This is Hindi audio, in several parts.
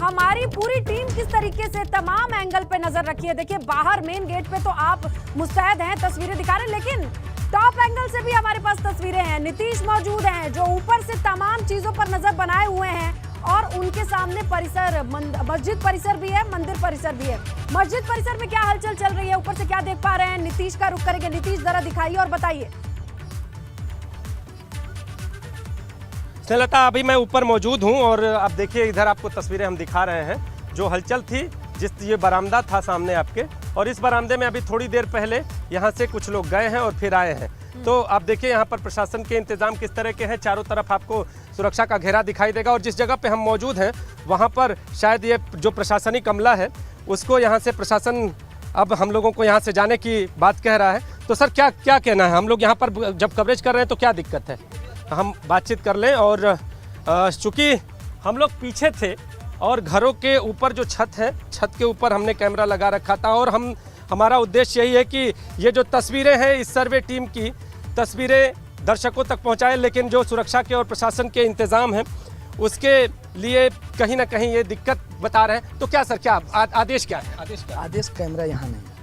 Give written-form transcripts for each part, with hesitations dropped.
हमारी पूरी टीम किस तरीके से तमाम एंगल पे नजर रखी है। देखिए बाहर मेन गेट पे तो आप मुस्तैद हैं, तस्वीरें दिखा रहे हैं, लेकिन टॉप एंगल से भी हमारे पास तस्वीरें हैं। नीतीश मौजूद हैं जो ऊपर से तमाम चीजों पर नजर बनाए हुए हैं और उनके सामने परिसर, मस्जिद परिसर भी है, मंदिर परिसर भी है। मस्जिद परिसर में क्या हलचल चल रही है, ऊपर से क्या देख पा रहे हैं, नीतीश का रुख करेंगे। नीतीश जरा दिखाइए और बताइए। स्नेहलता, अभी मैं ऊपर मौजूद हूं और अब देखिए इधर आपको तस्वीरें हम दिखा रहे हैं। जो हलचल थी, जिस ये बरामदा था सामने आपके, और इस बरामदे में अभी थोड़ी देर पहले यहाँ से कुछ लोग गए हैं और फिर आए हैं। तो आप देखिए यहाँ पर प्रशासन के इंतजाम किस तरह के हैं। चारों तरफ आपको सुरक्षा का घेरा दिखाई देगा और जिस जगह पे हम मौजूद हैं वहाँ पर शायद ये जो प्रशासनिक अमला है उसको यहाँ से प्रशासन अब हम लोगों को यहाँ से जाने की बात कह रहा है। तो सर क्या क्या कहना है, हम लोग यहाँ पर जब कवरेज कर रहे हैं तो क्या दिक्कत है, हम बातचीत कर लें। और चूँकि हम लोग पीछे थे और घरों के ऊपर जो छत है, छत के ऊपर हमने कैमरा लगा रखा था और हमारा उद्देश्य यही है कि ये जो तस्वीरें हैं इस सर्वे टीम की तस्वीरें दर्शकों तक पहुंचाएं, लेकिन जो सुरक्षा के और प्रशासन के इंतजाम हैं उसके लिए कहीं ना कहीं ये दिक्कत बता रहे हैं। तो क्या सर, क्या आदेश क्या है? आदेश कैमरा यहाँ नहीं है।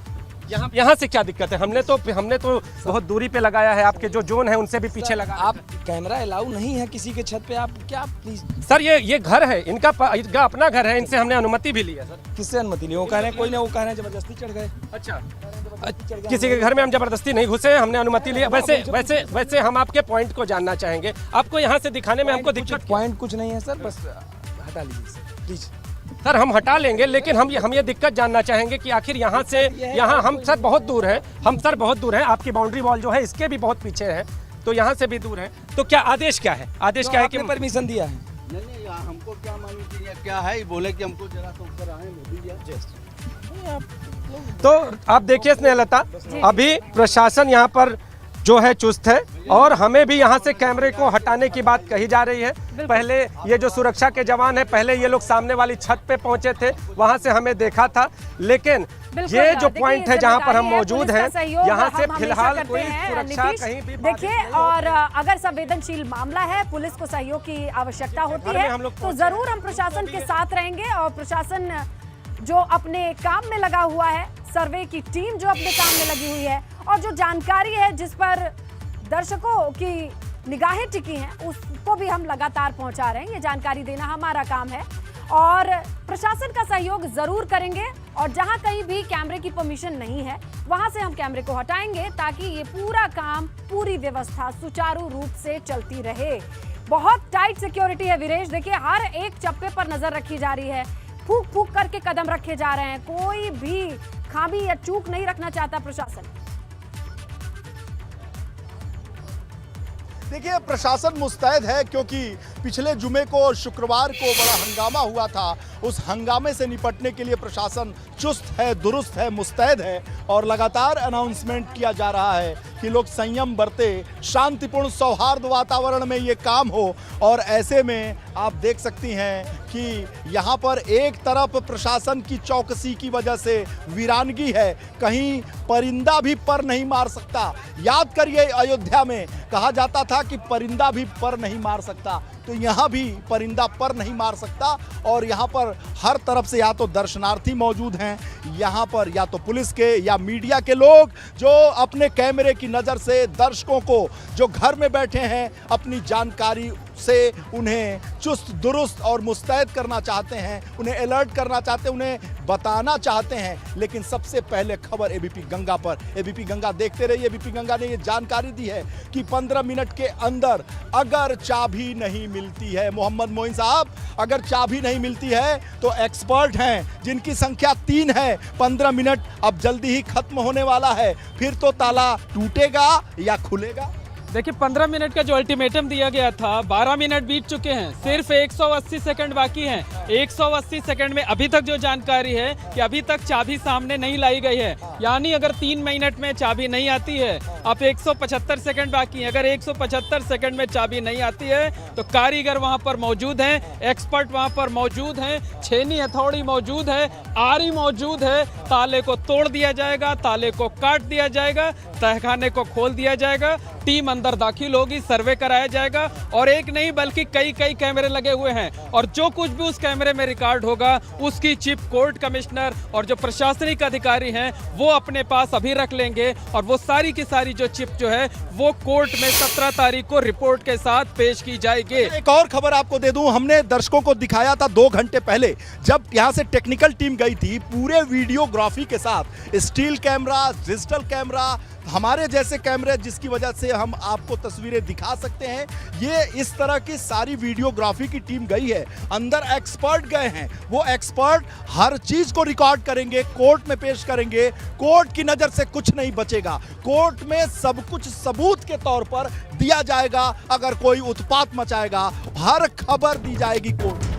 यहाँ से क्या दिक्कत है? हमने तो बहुत दूरी पे लगाया है, आपके जो जोन है उनसे भी पीछे लगा। आप कैमरा अलाउ नहीं है किसी के छत पे, आप क्या प्लीज। सर ये घर है इनका अपना घर है, इनसे हमने अनुमति भी ली है। सर किससे अनुमति नहीं? वो कह रहे हैं कोई नहीं, वो कह रहे हैं जबरदस्ती चढ़ गए। अच्छा, किसी के घर में हम जबरदस्ती नहीं घुसे, हमने अनुमति ली। वैसे हम आपके पॉइंट को जानना चाहेंगे, आपको यहाँ से दिखाने में हमको दिक्कत। पॉइंट कुछ नहीं है सर, बस हटा लीजिए प्लीज। सर हम हटा लेंगे, लेकिन हम ये दिक्कत जानना चाहेंगे कि आखिर यहाँ से यहाँ हम सर बहुत दूर है, आपकी बाउंड्री वॉल जो है इसके भी बहुत पीछे है, तो यहाँ से भी दूर है। तो क्या आदेश क्या है? आदेश क्या है कि परमिशन दिया है? नहीं, हमको क्या मालूम क्या है, बोले कि हमको जरा तो ऊपर आए मोदी। तो आप देखिए स्नेहलता, अभी प्रशासन यहाँ पर जो है चुस्त है और हमें भी यहाँ से कैमरे को हटाने की बात कही जा रही है। पहले ये जो सुरक्षा के जवान है, पहले ये लोग सामने वाली छत पे पहुंचे थे, वहाँ से हमें देखा था, लेकिन ये जो पॉइंट है जहाँ पर हम मौजूद हैं यहाँ से फिलहाल कोई सुरक्षा कहीं भी। देखिए, और अगर संवेदनशील मामला है, पुलिस को सहयोग की आवश्यकता होती है तो जरूर हम प्रशासन के साथ रहेंगे। और प्रशासन जो अपने काम में लगा हुआ है, सर्वे की टीम जो अपने काम में लगी हुई है, और जो जानकारी है जिस पर दर्शकों की निगाहें टिकी हैं उसको भी हम लगातार पहुंचा रहे हैं। ये जानकारी देना हमारा काम है और प्रशासन का सहयोग जरूर करेंगे। और जहां कहीं भी कैमरे की परमिशन नहीं है वहां से हम कैमरे को हटाएंगे ताकि ये पूरा काम, पूरी व्यवस्था सुचारू रूप से चलती रहे। बहुत टाइट सिक्योरिटी है वीरेश, देखिए हर एक चप्पे पर नजर रखी जा रही है, फूक फूक करके कदम रखे जा रहे हैं, कोई भी खामी या चूक नहीं रखना चाहता प्रशासन। देखिए प्रशासन मुस्तैद है क्योंकि पिछले जुमे को और शुक्रवार को बड़ा हंगामा हुआ था। उस हंगामे से निपटने के लिए प्रशासन चुस्त है, दुरुस्त है, मुस्तैद है और लगातार अनाउंसमेंट किया जा रहा है कि लोग संयम बरते, शांतिपूर्ण सौहार्द वातावरण में ये काम हो। और ऐसे में आप देख सकती हैं कि यहाँ पर एक तरफ प्रशासन की चौकसी की वजह से वीरानगी है, कहीं परिंदा भी पर नहीं मार सकता। याद करिए अयोध्या में कहा जाता था कि परिंदा भी पर नहीं मार सकता, तो यहाँ भी परिंदा पर नहीं मार सकता। और यहाँ पर हर तरफ से या तो दर्शनार्थी मौजूद हैं, यहाँ पर या तो पुलिस के या मीडिया के लोग जो अपने कैमरे की नज़र से दर्शकों को जो घर में बैठे हैं अपनी जानकारी से उन्हें चुस्त दुरुस्त और मुस्तैद करना चाहते हैं, उन्हें अलर्ट करना चाहते हैं, उन्हें बताना चाहते हैं। लेकिन सबसे पहले खबर एबीपी गंगा पर। एबीपी गंगा देखते रहिए। एबीपी गंगा ने ये जानकारी दी है कि 15 मिनट के अंदर अगर चाबी नहीं मिलती है, मोहम्मद मोइन साहब, अगर चाबी नहीं मिलती है तो एक्सपर्ट हैं जिनकी संख्या 3 है, 15 मिनट अब जल्दी ही खत्म होने वाला है, फिर तो ताला टूटेगा या खुलेगा। देखिए 15 मिनट का जो अल्टीमेटम दिया गया था, 12 मिनट बीत चुके हैं, सिर्फ 180 सेकंड बाकी हैं। 180 सेकंड में अभी तक जो जानकारी है कि अभी तक चाबी सामने नहीं लाई गई है, यानी अगर 3 मिनट में चाबी नहीं आती है, अब 175 सेकंड बाकी हैं। अगर 175 सेकंड में चाबी नहीं आती है तो कारीगर वहां पर मौजूद हैं, एक्सपर्ट वहां पर मौजूद हैं, छेनी हथौड़ी मौजूद है, आरी मौजूद है, ताले को तोड़ दिया जाएगा, ताले को काट दिया जाएगा, तहखाने को खोल दिया जाएगा, टीम अंदर दाखिल होगी, सर्वे कराया जाएगा और एक नहीं बल्कि कई कैमरे लगे हुए हैं और जो कुछ भी उस कैमरे कैमरे में रिकॉर्ड होगा उसकी चिप कोर्ट कमिश्नर और जो प्रशासनिक अधिकारी हैं वो अपने पास अभी रख लेंगे और वो सारी की सारी जो चिप जो है वो कोर्ट में 17 तारीख को रिपोर्ट के साथ पेश की जाएगी। एक और खबर आपको दे दूं, हमने दर्शकों को दिखाया था 2 घंटे पहले जब यहां से टेक्निकल टीम गई थी पूरे वीडियोग्राफी के साथ, स्टील कैमरा, डिजिटल कैमरा, हमारे जैसे कैमरे जिसकी वजह से हम आपको तस्वीरें दिखा सकते हैं। ये इस तरह की सारी वीडियोग्राफी की टीम गई है, अंदर एक्सपर्ट गए हैं, वो एक्सपर्ट हर चीज को रिकॉर्ड करेंगे, कोर्ट में पेश करेंगे, कोर्ट की नजर से कुछ नहीं बचेगा, कोर्ट में सब कुछ सबूत के तौर पर दिया जाएगा। अगर कोई उत्पात मचाएगा हर खबर दी जाएगी कोर्ट।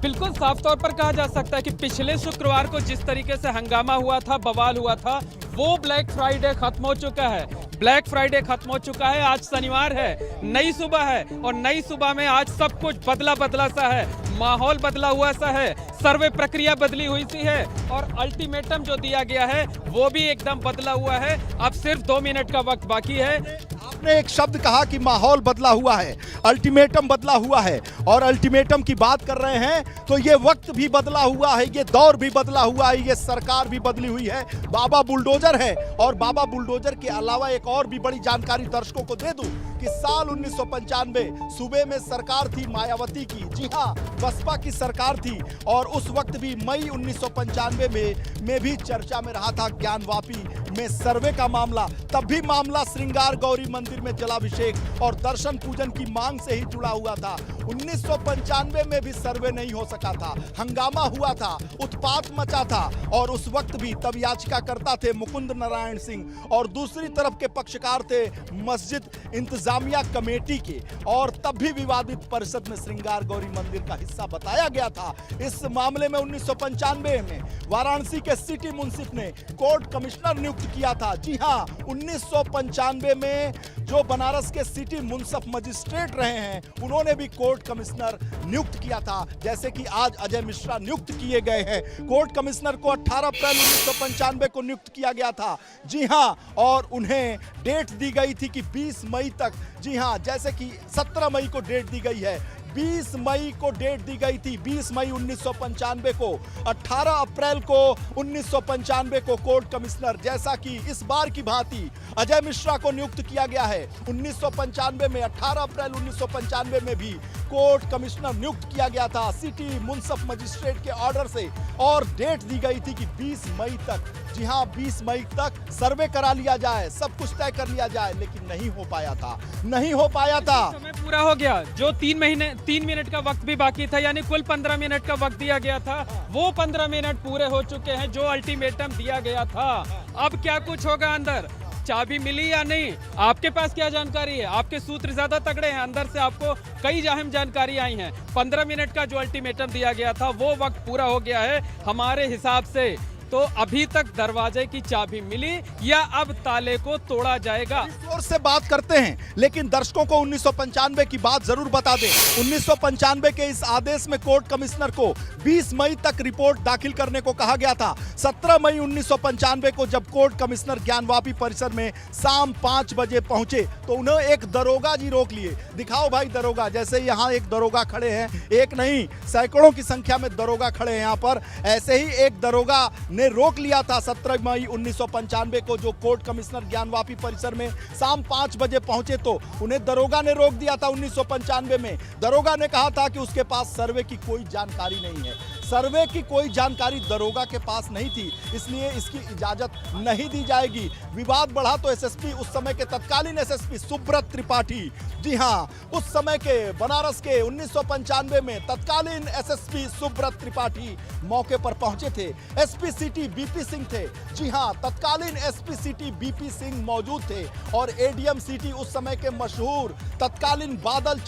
बिल्कुल साफ तौर पर कहा जा सकता है कि पिछले शुक्रवार को जिस तरीके से हंगामा हुआ था, बवाल हुआ था, वो ब्लैक फ्राइडे खत्म हो चुका है। ब्लैक फ्राइडे खत्म हो चुका है, आज शनिवार है, नई सुबह है और नई सुबह में आज सब कुछ बदला बदला सा है, माहौल बदला हुआ सा है, सर्वे प्रक्रिया बदली हुई सी है और अल्टीमेटम जो दिया गया है वो भी एकदम बदला हुआ है। अब सिर्फ 2 मिनट का वक्त बाकी है। आपने एक शब्द कहा कि माहौल बदला हुआ है, अल्टीमेटम बदला हुआ है, और अल्टीमेटम की बात कर रहे हैं तो ये वक्त भी बदला हुआ है, ये दौर भी बदला हुआ है, ये सरकार भी बदली हुई है। बाबा बुलडोजर है और बाबा बुलडोजर के अलावा एक और भी बड़ी जानकारी दर्शकों को दे दूं कि साल 1995 सूबे में सरकार थी मायावती की, जी हाँ बसपा की सरकार थी, और उस वक्त भी मई 1995 में भी चर्चा में रहा था ज्ञानवापी में सर्वे का मामला। तब भी मामला श्रृंगार गौरी मंदिर में जलाभिषेक और दर्शन पूजन की मांग से ही जुड़ा हुआ था। 1995 में भी सर्वे नहीं हो सका था, हंगामा हुआ था, उत्पात मचा था, और उस वक्त भी तब याचिकाकर्ता थे मुकुंद नारायण सिंह और दूसरी तरफ के पक्षकार थे मस्जिद इंतजामिया कमेटी के, और तब भी विवादित परिषद में श्रृंगार गौरी मंदिर का हिस्सा बताया गया था। इस मामले में 1995 में वाराणसी के सिटी मुंसिफ ने कोर्ट कमिश्नर नियुक्त किया था। जी हाँ, 1995 में जो बनारस के सिटी मुंसिफ मजिस्ट्रेट रहे हैं उन्होंने भी कोर्ट कमिश्नर नियुक्त किया था, जैसे कि आज अजय मिश्रा नियुक्त किए गए हैं। कोर्ट कमिश्नर को 18 अप्रैल 1995 को नियुक्त किया गया था। जी हाँ, और उन्हें डेट दी गई थी कि 20 मई तक, जी हाँ, जैसे कि 17 मई को डेट दी गई है, 20 मई को डेट दी गई थी, 20 मई 1995 को, 18 अप्रैल को 1995 को कोर्ट कमिश्नर, जैसा कि इस बार की भांति अजय मिश्रा को नियुक्त किया गया है 1995 में, 18 अप्रैल 1995 में भी कोर्ट कमिश्नर नियुक्त किया गया था सिटी मुंसिफ मजिस्ट्रेट के ऑर्डर से, और डेट दी गई थी कि 20 मई तक, जी हाँ 20 मई तक सर्वे करा लिया जाए, सब कुछ तय कर लिया जाए, लेकिन नहीं हो पाया था, नहीं हो पाया था। समय पूरा हो गया, जो 3 मिनट का वक्त भी बाकी था, यानी कुल 15 मिनट का वक्त दिया गया था, वो 15 मिनट पूरे हो चुके हैं जो अल्टीमेटम दिया गया था। अब क्या कुछ होगा अंदर, चाबी मिली या नहीं, आपके पास क्या जानकारी है? आपके सूत्र ज्यादा तगड़े हैं, अंदर से आपको कई अहम जानकारी आई हैं। 15 मिनट का जो अल्टीमेटम दिया गया था वो वक्त पूरा हो गया है हमारे हिसाब से। तो अभी तक दरवाजे की चाबी मिली या अब ताले को तोड़ा जाएगा? जोर से बात करते हैं, लेकिन दर्शकों को 1995 की बात जरूर बता दें। 1995 के इस आदेश में कोर्ट कमिश्नर को 20 मई तक रिपोर्ट दाखिल करने को कहा गया था। 17 मई 1995 को जब कोर्ट कमिश्नर ज्ञानवापी परिसर में शाम 5 बजे पहुंचे तो उन्हें एक दरोगा जी रोक लिए। दिखाओ भाई दरोगा, जैसे यहाँ एक दरोगा खड़े हैं, एक नहीं सैकड़ों की संख्या में दरोगा खड़े हैं यहाँ पर, ऐसे ही एक दरोगा ने रोक लिया था 17 मई 1995 को, जो कोर्ट कमिश्नर ज्ञानवापी परिसर में शाम 5 बजे पहुंचे तो उन्हें दरोगा ने रोक दिया था। 1995 में दरोगा ने कहा था कि उसके पास सर्वे की कोई जानकारी नहीं है, सर्वे की कोई जानकारी दरोगा के पास नहीं थी, इसलिए इसकी इजाजत नहीं दी जाएगी। विवाद बढ़ा तो एसएसपी, उस समय के तत्कालीन एसएसपी सुब्रत त्रिपाठी, जी हां, उस समय के बनारस के 1995 में तत्कालीन एसएसपी सुब्रत त्रिपाठी मौके पर पहुंचे थे। एसपी सिटी बीपी सिंह थे, जी हां, तत्कालीन एसपी सिटी बीपी सिंह मौजूद थे, और एडीएम सिटी उस समय के मशहूर तत्कालीन बादल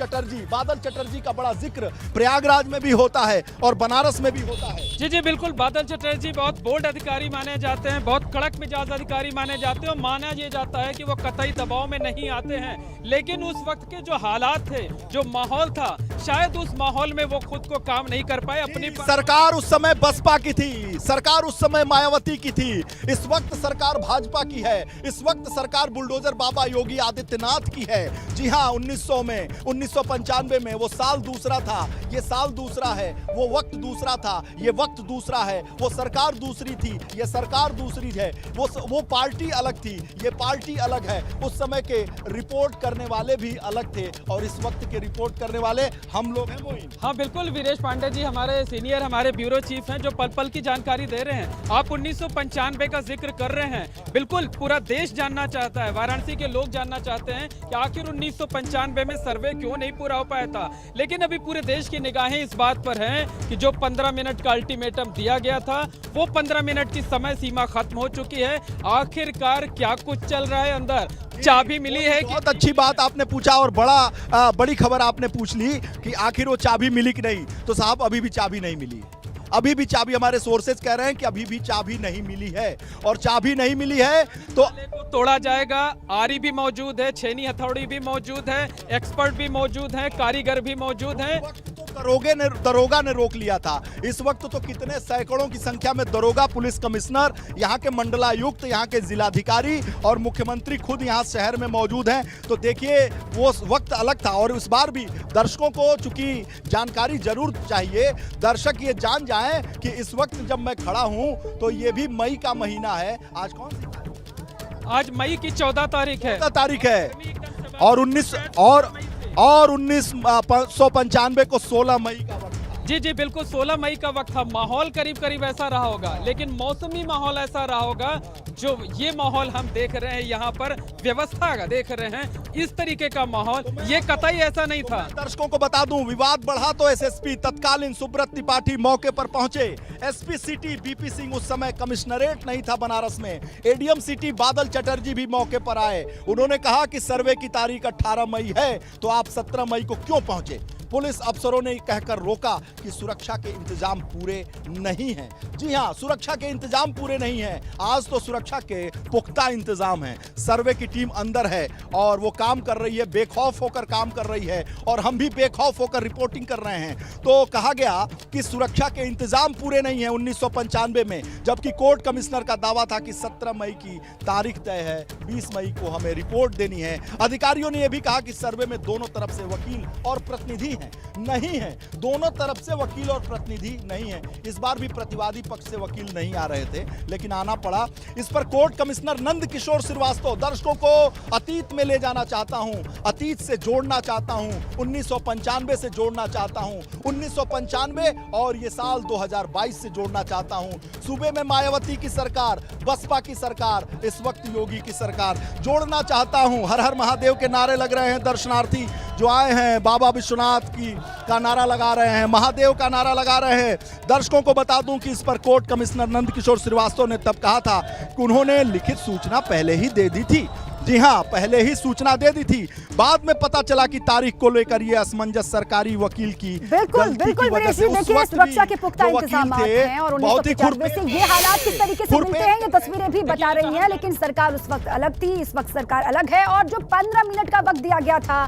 चटर्जी का बड़ा जिक्र प्रयागराज में भी होता है और बनारस में में भी होता है। जी जी बिल्कुल, बादल चटर्जी बहुत बोल्ड अधिकारी माने जाते हैं, बहुत कड़क मिजाज अधिकारी माने जाते हैं और माना ये जाता है कि वो कतई दबाव में नहीं आते हैं। लेकिन उस वक्त के जो हालात थे, जो माहौल था, शायद उस माहौल में वो खुद को काम नहीं कर पाए। अपनी सरकार उस समय बसपा की थी, सरकार उस समय मायावती की थी, इस वक्त सरकार भाजपा की है, इस वक्त सरकार बुलडोजर बाबा योगी आदित्यनाथ की है। जी हाँ, 1995 में वो साल दूसरा था, ये साल दूसरा है, वो वक्त दूसरा था, ये वक्त दूसरा है, वो सरकार दूसरी थी, ये सरकार दूसरी है, वो पार्टी अलग थी, ये पार्टी अलग है। उस समय के रिपोर्ट करने वाले भी अलग थे और इस वक्त के रिपोर्ट करने वाले हम लोग हैं। मोइन, हाँ बिल्कुल, वीरेश पांडे जी हमारे सीनियर, हमारे ब्यूरो चीफ हैं जो पल पल की जानकारी दे रहे हैं। आप 1995 का जिक्र कर रहे हैं, बिल्कुल पूरा देश जानना चाहता है, वाराणसी के लोग जानना चाहते हैं कि आखिर 1995 में सर्वे क्यों नहीं पूरा हो पाया था। लेकिन अभी पूरे देश की निगाहें इस बात पर हैं कि जो 15 मिनट का अल्टीमेटम दिया गया था, वो 15 मिनट की समय सीमा खत्म हो चुकी है। आखिरकार क्या कुछ चल रहा है अंदर, चाबी मिली है कि बहुत अच्छी बात आपने पूछा और बड़ी खबर आपने पूछ ली कि आखिर वो चाबी मिली कि नहीं। तो साहब, अभी भी चाबी नहीं मिली, अभी भी चाबी, हमारे सोर्सेज कह रहे हैं कि अभी भी चाबी नहीं मिली है। और चाबी नहीं मिली है तो तोड़ा जाएगा। आरी भी मौजूद है, छेनी हथौड़ी भी मौजूद है, एक्सपर्ट भी मौजूद है, कारीगर भी मौजूद है। दरोगा ने रोक लिया था। इस वक्त तो कितने सैकड़ों की संख्या में दरोगा, पुलिस कमिश्नर, यहाँ के मंडलायुक्त, यहाँ के जिलाधिकारी और मुख्यमंत्री खुद यहाँ शहर में मौजूद हैं। तो देखिए, वो वक्त अलग था। और इस बार भी दर्शकों को चूंकि जानकारी जरूर चाहिए, दर्शक ये जान जाएं कि इस वक्त जब मैं खड़ा हूं तो ये भी मई का महीना है। आज कौन सी तारीख? आज मई की 14 तारीख है। 14 तारीख है और 1995 को 16 मई का वक्त था। जी जी बिल्कुल, 16 मई का वक्त था। माहौल करीब करीब ऐसा रहा होगा, लेकिन मौसमी माहौल ऐसा रहा होगा जो ये माहौल हम देख रहे हैं यहाँ पर, व्यवस्था का देख रहे हैं, इस तरीके का माहौल ये कतई ऐसा नहीं था। दर्शकों को बता दूं, विवाद बढ़ा तो एसएसपी तत्कालीन सुब्रत त्रिपाठी मौके पर पहुंचे। एसपी सिटी बीपी सिंह उस समय कमिश्नरेट नहीं था बनारस में। एडीएम सिटी बादल चटर्जी भी मौके पर आए। उन्होंने कहा कि सर्वे की तारीख 18 मई है तो आप 17 मई को क्यों पहुंचे। पुलिस अफसरों ने कहकर रोका कि सुरक्षा के इंतजाम पूरे नहीं हैं। जी हां, सुरक्षा के इंतजाम पूरे नहीं हैं। आज तो सुरक्षा के पुख्ता इंतजाम हैं। सर्वे की टीम अंदर है और वो काम कर रही है, बेखौफ होकर काम कर रही है और हम भी बेखौफ होकर रिपोर्टिंग कर रहे हैं। तो कहा गया कि सुरक्षा के इंतजाम पूरे नहीं है 1995 में, जबकि कोर्ट कमिश्नर का दावा था कि 17 मई की तारीख तय है, 20 मई को हमें रिपोर्ट देनी है। अधिकारियों ने यह भी कहा कि सर्वे में दोनों तरफ से वकील और प्रतिनिधि नहीं है, दोनों तरफ से वकील और प्रतिनिधि नहीं है। इस बार भी प्रतिवादी पक्ष से वकील नहीं आ रहे थे, लेकिन आना पड़ा। इस पर कोर्ट कमिश्नर नंद किशोर श्रीवास्तव, दर्शकों को अतीत में ले जाना चाहता हूं, अतीत से जोड़ना चाहता हूं, 1995 से जोड़ना चाहता हूं, 1995 और ये साल 2022 से जोड़ना चाहता हूं। सूबे में मायावती की सरकार, बसपा की सरकार, इस वक्त योगी की सरकार, जोड़ना चाहता हूं। हर हर महादेव के नारे लग रहे हैं, दर्शनार्थी जो आए हैं बाबा विश्वनाथ का नारा लगा रहे हैं, महादेव का नारा लगा रहे हैं। दर्शकों को बता दूं कि इस पर कोर्ट कमिश्नर नंद किशोर श्रीवास्तव ने तब कहा था कि उन्होंने लिखित सूचना पहले ही दे दी थी। जी हां, पहले ही सूचना दे दी थी। बाद में पता चला कि तारीख को लेकर ये असमंजस सरकारी वकील की बिल्कुल वीरेश जी, देखिए सुरक्षा के पुख्ता इंतजाम हैं और 1995 से ये हालात किस तरीके से मिलते हैं ये तस्वीरें भी बता रही हैं। लेकिन सरकार उस वक्त अलग थी, इस वक्त सरकार अलग है और जो 15 मिनट का वक्त दिया गया था